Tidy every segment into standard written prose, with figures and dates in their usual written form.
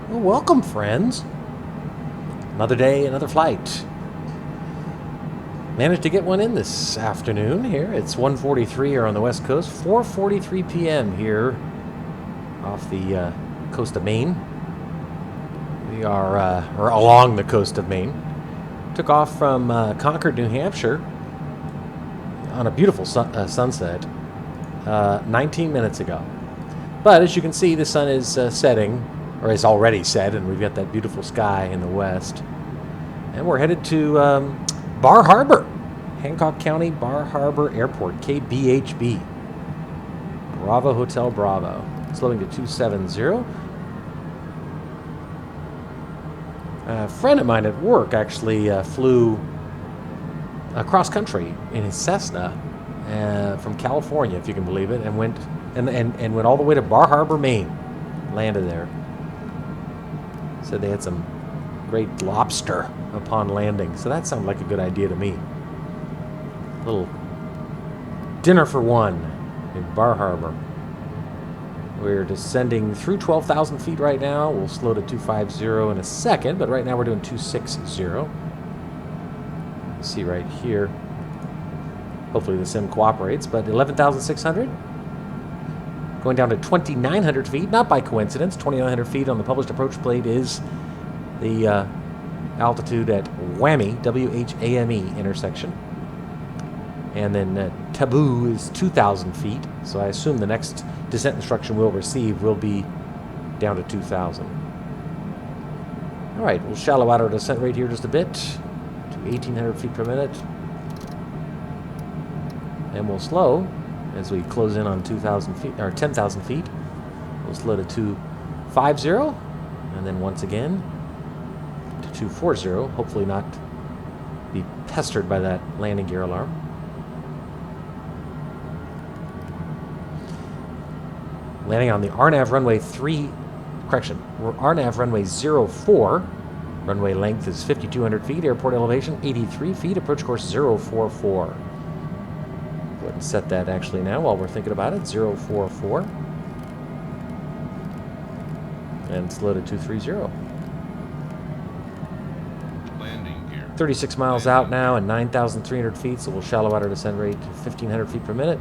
Well, welcome, friends. Another day, another flight. Managed to get one in this afternoon here. It's 1:43 here on the West Coast, 4:43 p.m. here off the coast of Maine. We are or along the coast of Maine. Took off from Concord, New Hampshire on a beautiful sunset 19 minutes ago. But as you can see, the sun is setting, or is already set, and we've got that beautiful sky in the west. And we're headed to Bar Harbor, Hancock County Bar Harbor Airport, KBHB. Bravo Hotel Bravo. Slowing to 270. A friend of mine at work actually flew across country in his Cessna from California, if you can believe it, and went went all the way to Bar Harbor, Maine. Landed there. Said they had some great lobster upon landing, so that sounded like a good idea to me. A little dinner for one in Bar Harbor. We're descending through 12,000 feet right now. We'll slow to 250 in a second, but right now we're doing 260. See right here. Hopefully the sim cooperates, but 11,600. Going down to 2,900 feet, not by coincidence. 2,900 feet on the published approach plate is the altitude at Whammy, W-H-A-M-E intersection. And then Taboo is 2,000 feet, so I assume the next descent instruction we'll receive will be down to 2,000. All right, we'll shallow out our descent rate here just a bit to 1,800 feet per minute. And we'll slow as we close in on 2,000 feet, or 10,000 feet. We'll slow to 250, and then once again to 240. Hopefully not be pestered by that landing gear alarm. Landing on the RNAV runway RNAV runway 04. Runway length is 5,200 feet. Airport elevation 83 feet. Approach course 044. Go ahead and set that actually now while we're thinking about it. 044. And slow to 230. Landing gear. 36 miles out now and 9,300 feet, so we'll shallow out our descent rate to 1,500 feet per minute.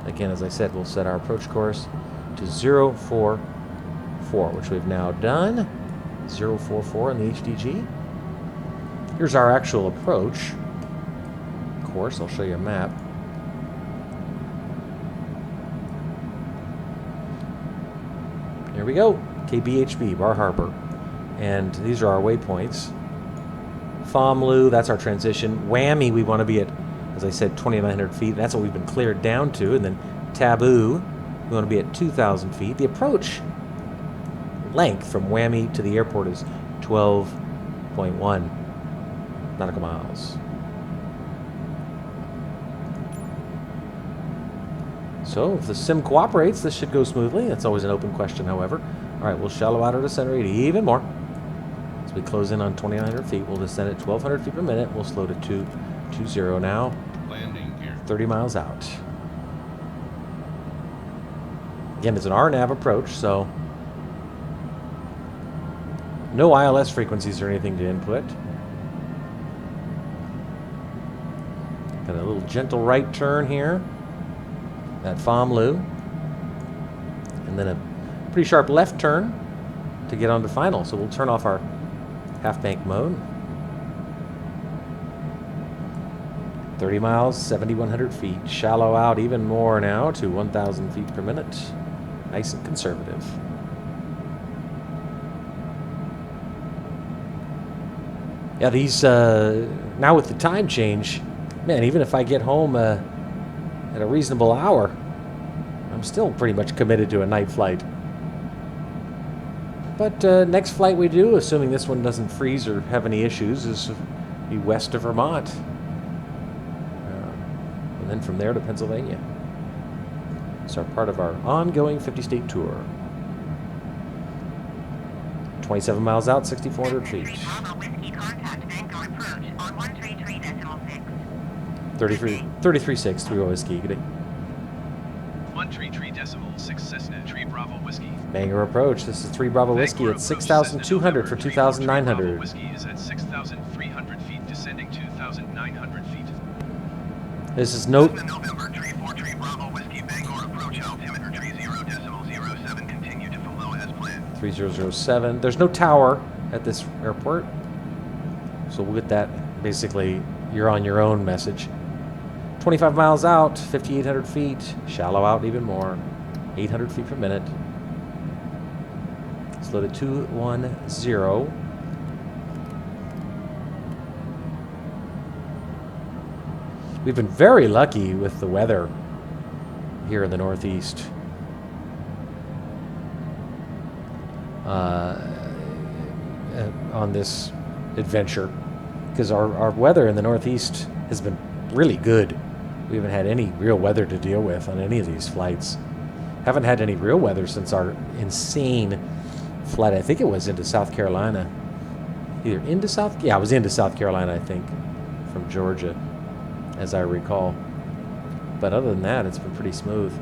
Again, as I said, we'll set our approach course to 044, which we've now done. 044 in the HDG. Here's our actual approach course. I'll show you a map. Here we go. KBHB, Bar Harbor. And these are our waypoints. Fomlu, that's our transition. Whammy, we want to be at, as I said, 2,900 feet. That's what we've been cleared down to. And then Taboo, we want to be at 2,000 feet. The approach length from Whammy to the airport is 12.1 nautical miles. So if the sim cooperates, this should go smoothly. That's always an open question, however. All right, we'll shallow out our descent rate even more. As we close in on 2,900 feet, we'll descend at 1,200 feet per minute. We'll slow to 220 now. Landing gear. 30 miles out. Again, it's an RNAV approach, so no ILS frequencies or anything to input. Got a little gentle right turn here at Fomlu. And then a pretty sharp left turn to get onto final. So we'll turn off our half-bank mode. 30 miles, 7,100 feet. Shallow out even more now to 1,000 feet per minute. Nice and conservative. Yeah, these, now with the time change, man, even if I get home at a reasonable hour, I'm still pretty much committed to a night flight. But next flight we do, assuming this one doesn't freeze or have any issues, is be west of Vermont. And then from there to Pennsylvania. It's our part of our ongoing 50-state tour. 27 miles out, 6,400 feet. 33.6, 3 whiskey. 133.6. 0.6 Cessna 3 Bravo Whiskey. Bangor approach. This is 3 Bravo Whiskey at 6,200 for 2,900. Bravo Whiskey is at 6,300 feet, descending 2,900 feet. This is note. November 343 Bravo Whiskey Bangor approach altimeter 30.07. Continue to follow as planned. 3007. There's no tower at this airport, so we'll get that. Basically, you're on your own message. 25 miles out, 5,800 feet. Shallow out even more. 800 feet per minute. Slow to 210. We've been very lucky with the weather here in the Northeast. On this adventure, because our weather in the Northeast has been really good. We haven't had any real weather to deal with on any of these flights. Haven't had any real weather since our insane flight. I think it was into South Carolina. Either into South... Yeah, it was into South Carolina, I think, from Georgia, as I recall. But other than that, it's been pretty smooth.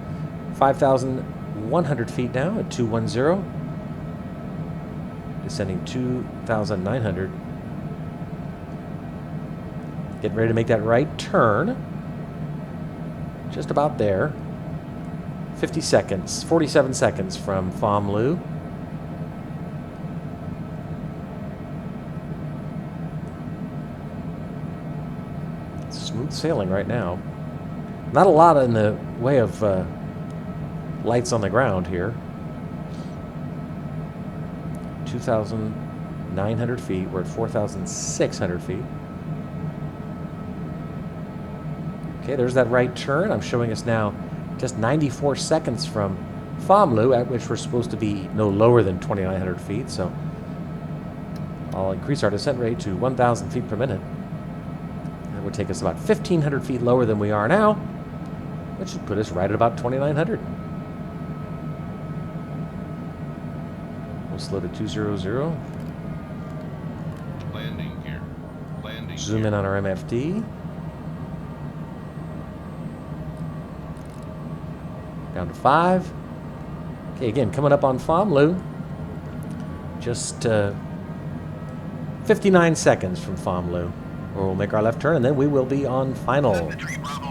5,100 feet now at 210. Descending 2,900. Getting ready to make that right turn. Just about there. 50 seconds, 47 seconds from Famlu. Smooth sailing right now. Not a lot in the way of lights on the ground here. 2,900 feet. We're at 4,600 feet. Okay, there's that right turn. I'm showing us now just 94 seconds from Famlu, at which we're supposed to be no lower than 2,900 feet. So I'll increase our descent rate to 1,000 feet per minute. That would take us about 1,500 feet lower than we are now, which should put us right at about 2,900. We'll slow to 200. Landing gear. Landing Zoom gear. in on our MFD. Down to 5. Okay, again, coming up on Famlu. Just 59 seconds from Famlu, where we'll make our left turn, and then we will be on final. Bravo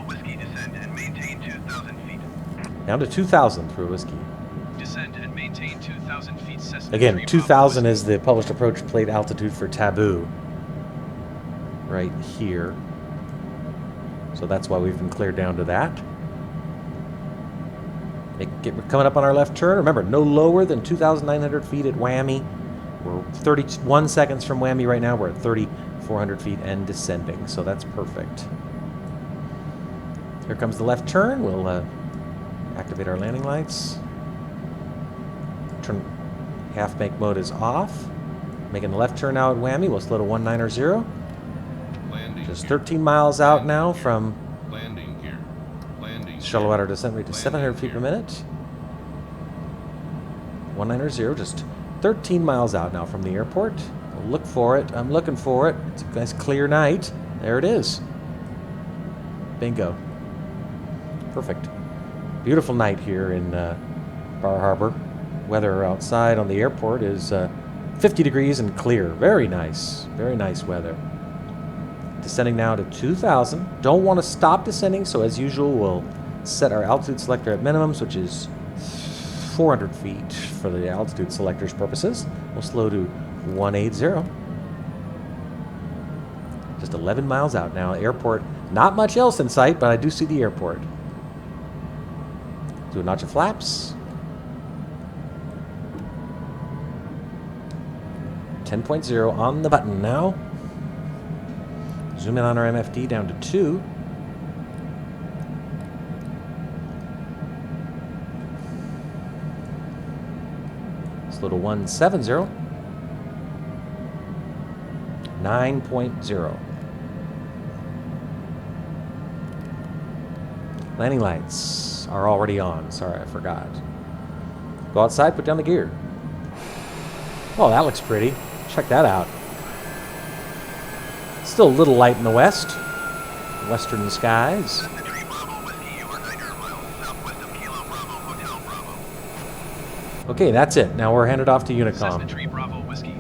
Whiskey descend and maintain 2,000 feet. Down to 2,000 through Whiskey. Descend and maintain 2,000 feet. Cessna Again, 3 2,000 Bravo is the published approach plate altitude for Taboo. Right here. So that's why we've been cleared down to that. We're coming up on our left turn. Remember, no lower than 2,900 feet at Whammy. We're 31 seconds from Whammy right now. We're at 3,400 feet and descending, so that's perfect. Here comes the left turn. We'll activate our landing lights. Turn half bank mode is off. Making the left turn now at Whammy. We'll slow to 190. Landing Just gear. 13 miles out now from Landing gear. Landing shuttle gear. out our descent rate to 700 feet per minute. 190, just 13 miles out now from the airport. We'll look for it. I'm looking for it. It's a nice clear night. There it is. Bingo. Perfect. Beautiful night here in Bar Harbor. Weather outside on the airport is 50 degrees and clear. Very nice weather. Descending now to 2,000. Don't want to stop descending, so as usual, we'll set our altitude selector at minimums, which is 400 feet for the altitude selector's purposes. We'll slow to 180. Just 11 miles out now. Airport, not much else in sight, but I do see the airport. Do a notch of flaps. 10.0 on the button now. Zoom in on our MFD down to 2. Slow to 170. 9.0. Landing lights are already on. Sorry, I forgot. Go outside, put down the gear. Oh, that looks pretty. Check that out. Still a little light in the west. Western skies. Bravo Whiskey, you are 900 miles southwest of Kilo Bravo Hotel Okay, that's it. Now we're headed off to Cessna Unicom. Tree Bravo Whiskey.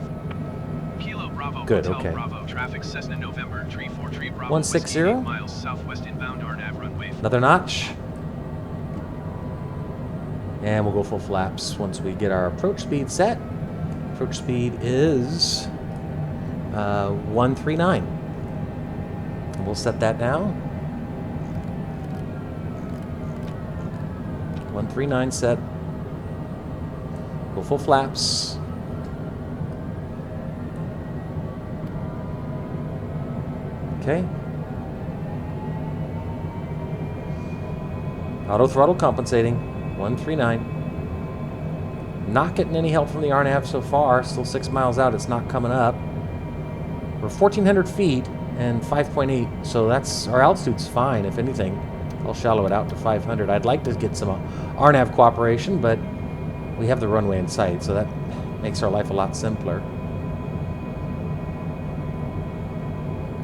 Kilo Bravo Good, Hotel okay. Bravo traffic Cessna November Tree 4 Tree Bravo 160. Whiskey 8 miles southwest inbound RNAV runway 4. Another notch. And we'll go full flaps once we get our approach speed set. Approach speed is 139. And we'll set that now. 139 set. Go full flaps. Okay. Auto throttle compensating. 139. Not getting any help from the RNAV so far. Still 6 miles out. It's not coming up. We're 1,400 feet and 5.8, so that's our altitude's fine. If anything, I'll shallow it out to 500. I'd like to get some RNAV cooperation, but we have the runway in sight, so that makes our life a lot simpler.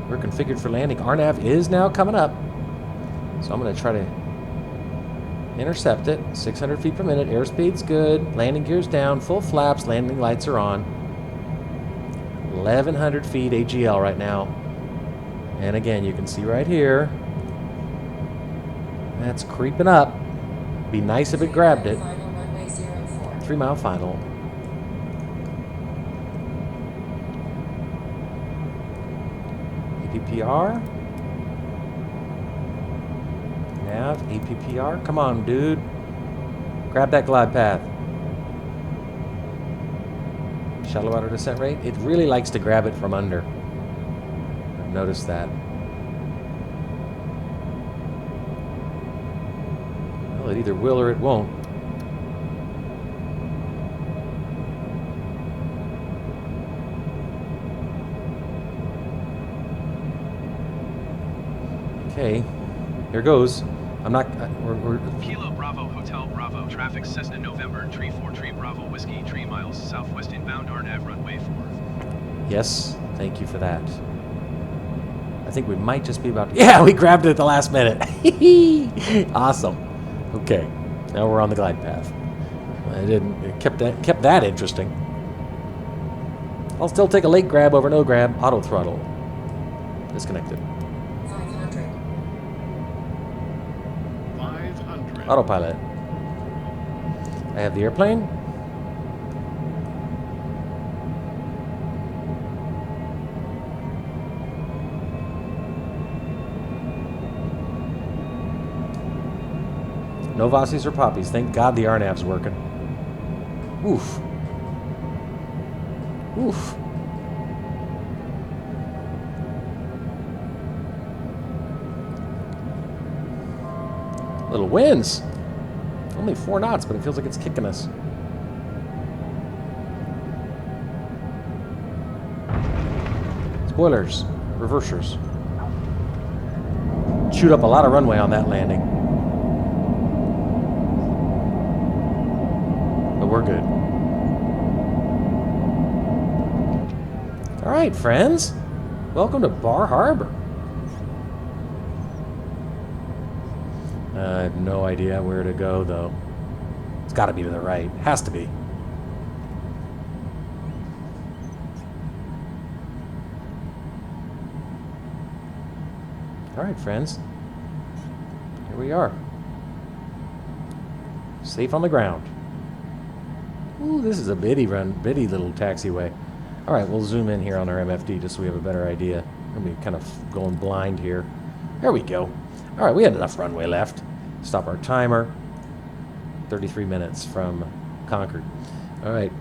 We're configured for landing. RNAV is now coming up, so I'm going to try to intercept it. 600 feet per minute. Airspeed's good. Landing gear's down. Full flaps. Landing lights are on. 1,100 feet AGL right now. And again, you can see right here, that's creeping up. Be nice if it grabbed it. 3 mile final. APPR. Nav, APPR. Come on, dude. Grab that glide path. Shallow water descent rate. It really likes to grab it from under. I've noticed that. Well, it either will or it won't. Okay, here goes. I'm not. We're Kilo Bravo Hotel Bravo traffic Cessna November Tree 4 Tree Bravo Whiskey 3 miles southwest inbound RNAV runway 4. Yes, thank you for that. I think we might just be about to... Yeah, we grabbed it at the last minute. Awesome. Okay, now we're on the glide path. It kept that interesting. I'll still take a late grab over no grab. Auto throttle. Disconnected. 500. Autopilot. I have the airplane. No Vossies or Poppies. Thank God the RNAV's working. Oof. Oof. Little winds. Only 4 knots, but it feels like it's kicking us. Spoilers. Reversers. Chewed up a lot of runway on that landing. But we're good. All right, friends. Welcome to Bar Harbor. I have no idea where to go, though. It's got to be to the right. Has to be. All right, friends. Here we are. Safe on the ground. Ooh, this is a bitty little taxiway. All right, we'll zoom in here on our MFD just so we have a better idea. We're going to be kind of going blind here. There we go. All right, we had enough runway left. Stop our timer. 33 minutes from Concord. All right,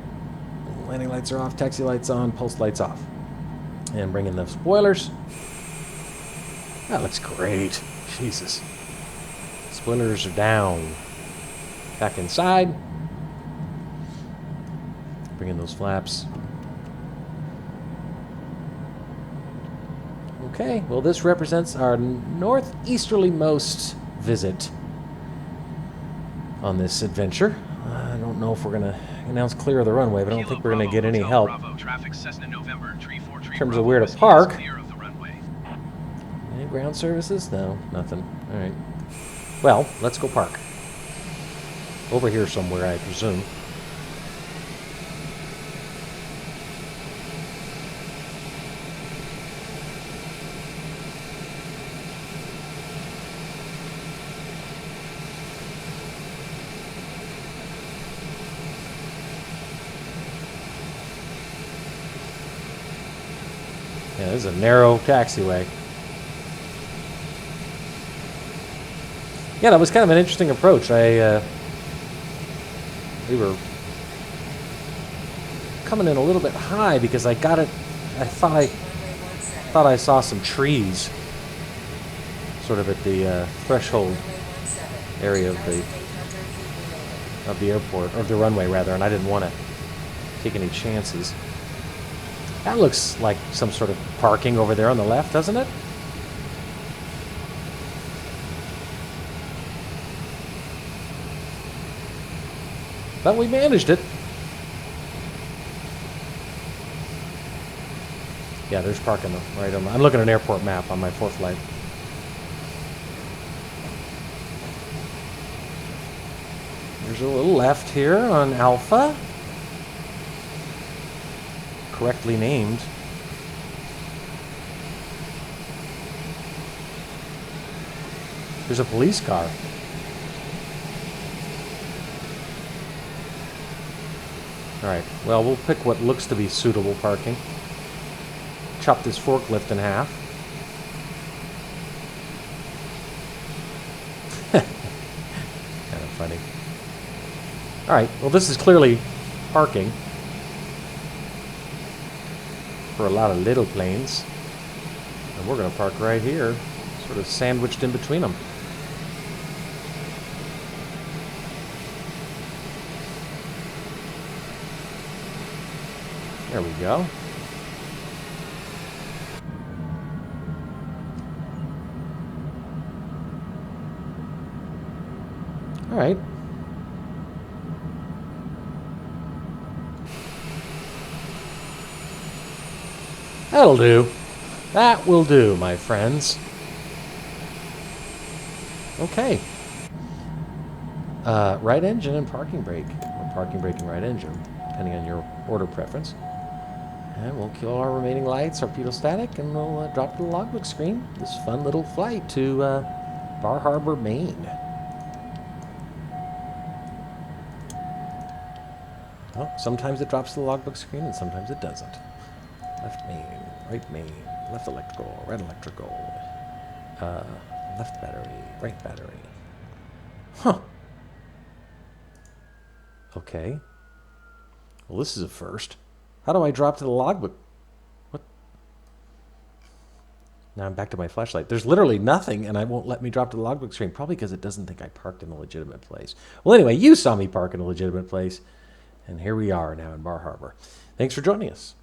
landing lights are off, taxi lights on, pulse lights off. And bring in the spoilers. That looks great. Jesus. Spoilers are down. Back inside. Bring in those flaps. Okay, well, this represents our northeasterly-most visit on this adventure. I don't know if we're going to announce clear of the runway, but I don't think we're going to get any help in terms of where to park. Any ground services? No, nothing. All right. Well, let's go park. Over here somewhere, I presume. Yeah, this is a narrow taxiway. Yeah, that was kind of an interesting approach. We were coming in a little bit high because I got it. I thought I saw some trees, sort of at the threshold area of the airport, or the runway rather, and I didn't want to take any chances. That looks like some sort of parking over there on the left, doesn't it? But we managed it. Yeah, there's parking right on. I'm looking at an airport map on my fourth flight. There's a little left here on Alpha. Correctly named. There's a police car. Alright, well, we'll pick what looks to be suitable parking. Chop this forklift in half. Kind of funny. Alright, well, this is clearly parking for a lot of little planes. And we're going to park right here, sort of sandwiched in between them. There we go. All right. That'll do. That will do, my friends. Okay. Right engine and parking brake. Or parking brake and right engine, depending on your order preference. And we'll kill our remaining lights, our pitot-static, and we'll drop to the logbook screen. This fun little flight to Bar Harbor, Maine. Well, sometimes it drops to the logbook screen, and sometimes it doesn't. Left main, right main, left electrical, right electrical, left battery, right battery. Huh. Okay. Well, this is a first. How do I drop to the logbook? What? Now I'm back to my flashlight. There's literally nothing, and it won't let me drop to the logbook screen. Probably because it doesn't think I parked in a legitimate place. Well, anyway, you saw me park in a legitimate place, and here we are now in Bar Harbor. Thanks for joining us.